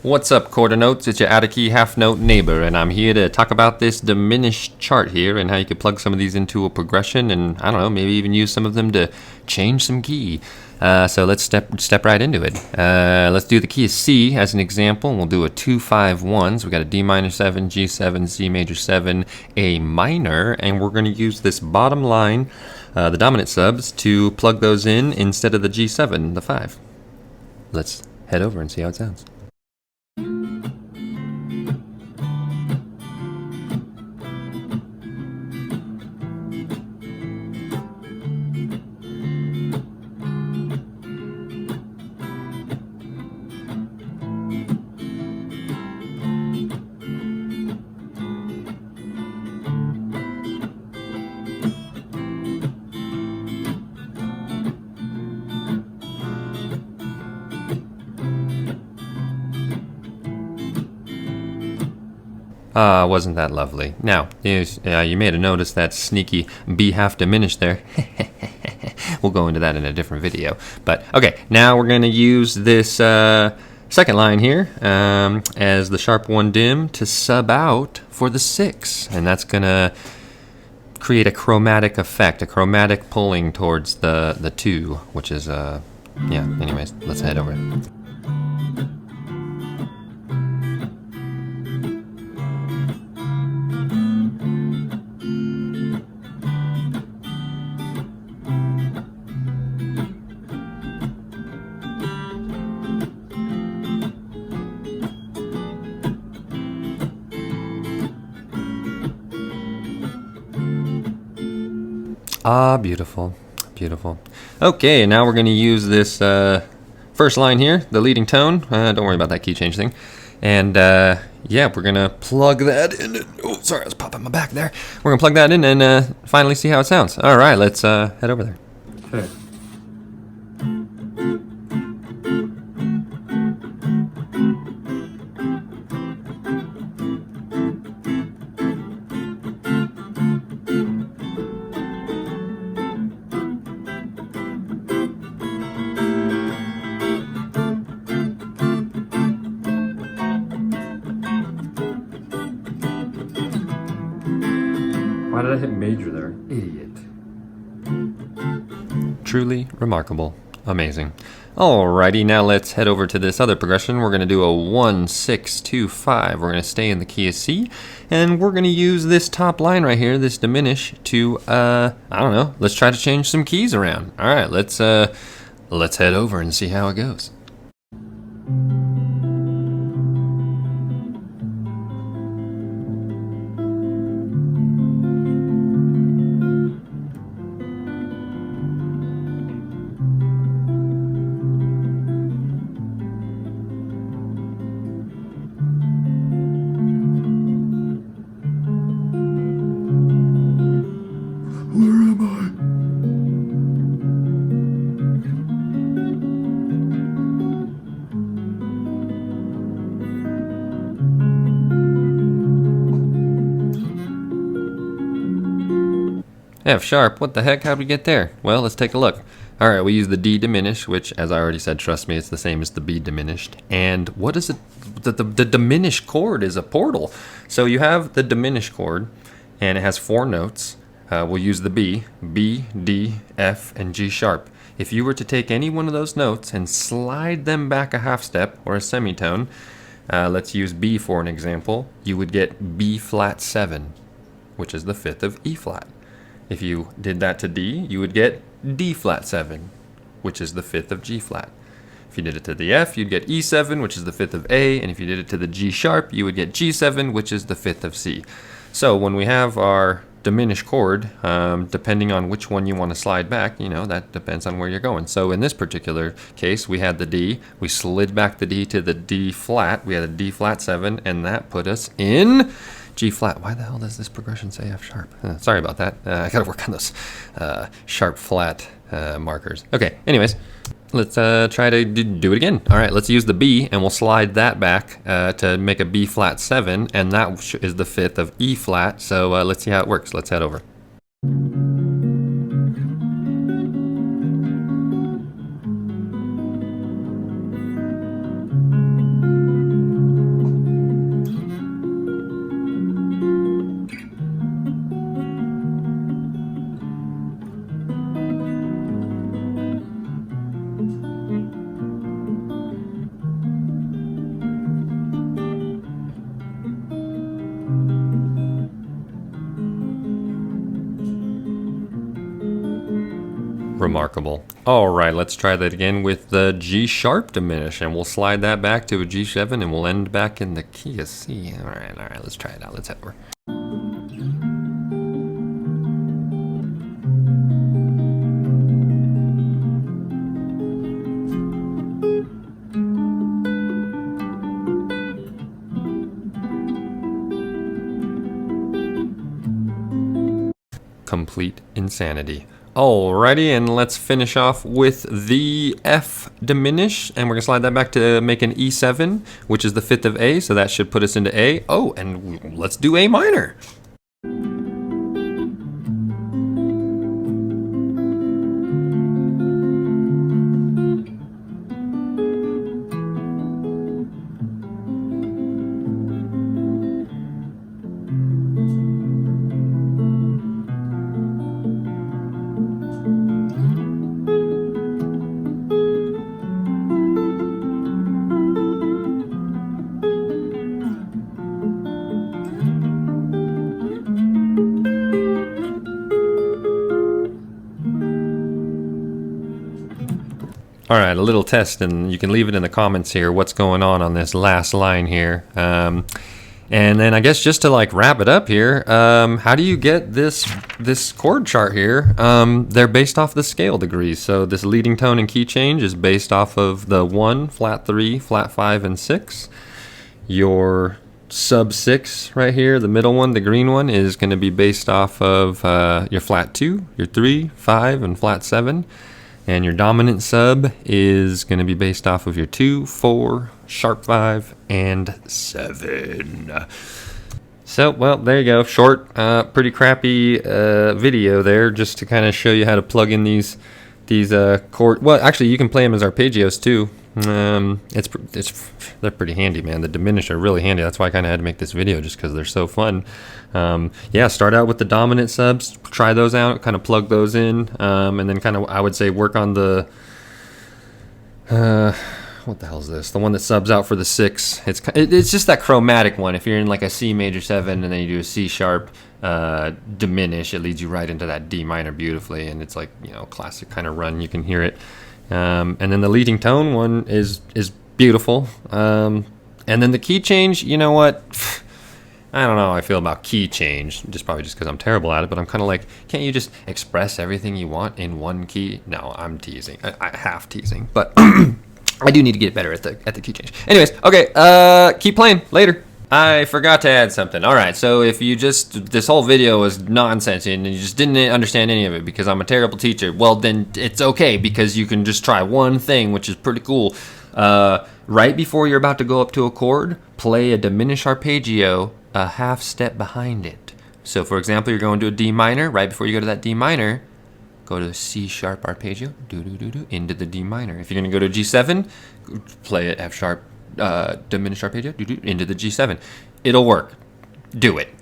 What's up, quarter notes? It's your out of key half note neighbor, and I'm here to talk about this diminished chart here and how you could plug some of these into a progression, and I don't know, maybe even use some of them to change some key. So let's step right into it. Let's do the key of C as an example. We'll do a 2-5-1. So we got a D minor 7, G7, C major 7, A minor, and we're going to use this bottom line, the dominant subs, to plug those in instead of the G7, the 5. Let's head over and see how it sounds. Wasn't that lovely? Now, you may have noticed that sneaky B half diminished there. We'll go into that in a different video. But, okay, now we're going to use this second line here as the sharp 1 dim to sub out for the 6. And that's going to create a chromatic effect, a chromatic pulling towards the 2, which is, yeah, anyways, let's head over. Beautiful, beautiful. Okay, now we're going to use this first line here, the leading tone. Don't worry about that key change thing. And yeah, we're going to plug that in. Oh, sorry, I was popping my back there. We're going to plug that in and finally see how it sounds. All right, let's head over there. Okay. Why did I hit major there? Idiot. Truly remarkable. Amazing. Alrighty, now let's head over to this other progression. We're going to do a 1-6-2-5. We're going to stay in the key of C, and we're going to use this top line right here, this diminish, to, I don't know, let's try to change some keys around. Alright, let's head over and see how it goes. F sharp, what the heck, how'd we get there? Well, let's take a look. Alright, we use the D diminished, which, as I already said, trust me, it's the same as the B diminished. And what is it? The diminished chord is a portal. So you have the diminished chord, and it has 4 notes. We'll use the B, D, F, and G sharp. If you were to take any one of those notes and slide them back a half step, or a semitone, let's use B for an example, you would get B flat 7, which is the 5th of E flat. If you did that to D, you would get D flat 7, which is the 5th of G flat. If you did it to the F, you'd get E7, which is the 5th of A, and if you did it to the G sharp, you would get G7, which is the 5th of C. So when we have our diminished chord, depending on which one you want to slide back, you know, that depends on where you're going. So in this particular case, we had the D, we slid back the D to the D flat, we had a D flat 7, and that put us in G flat. Why the hell does this progression say F sharp? Sorry about that. I gotta work on those sharp flat markers. Okay, anyways, let's try to do it again. All right, let's use the B, and we'll slide that back to make a B flat 7, and that is the 5th of E flat. So let's see how it works. Let's head over. Remarkable. All right, let's try that again with the G sharp diminished, and we'll slide that back to a G7, and we'll end back in the key of C. All right, let's try it out. Let's head over. Complete insanity. Alrighty, and let's finish off with the F diminished, and we're gonna slide that back to make an E7, which is the fifth of A, so that should put us into A. Oh, and let's do A minor. All right, a little test, and you can leave it in the comments here what's going on this last line here. And then I guess just to like wrap it up here, how do you get this chord chart here? They're based off the scale degrees. So this leading tone and key change is based off of the 1, flat 3, flat 5, and 6. Your sub 6 right here, the middle one, the green one, is going to be based off of your flat 2, your 3, 5, and flat 7. And your dominant sub is going to be based off of your 2, 4, sharp 5, and 7. So, well, there you go. Short, pretty crappy video there, just to kind of show you how to plug in these chord. Well, actually, you can play them as arpeggios too. They're pretty handy, man. The diminished are really handy. That's why I kind of had to make this video, just because they're so fun. Yeah, start out with the dominant subs, try those out, kind of plug those in, and then kind of, I would say, work on the what the hell is this? The one that subs out for the 6. It's just that chromatic one. If you're in like a C major 7 and then you do a C sharp diminish, it leads you right into that D minor beautifully, and it's like, you know, classic kind of run. You can hear it. And then the leading tone one is beautiful. And then the key change, you know what? I don't know how I feel about key change, probably just because I'm terrible at it, but I'm kind of like, can't you just express everything you want in one key? No, I'm teasing. I half teasing, but I do need to get better at the key change. Anyways, okay, keep playing later. I forgot to add something. All right, so if you this whole video was nonsense and you just didn't understand any of it because I'm a terrible teacher, well, then it's okay, because you can just try one thing, which is pretty cool. Right before you're about to go up to a chord, play a diminished arpeggio a half step behind it. So, for example, you're going to a D minor. Right before you go to that D minor, go to the C sharp arpeggio, into the D minor. If you're going to go to G7, play it F sharp diminished arpeggio, into the G7. It'll work. Do it.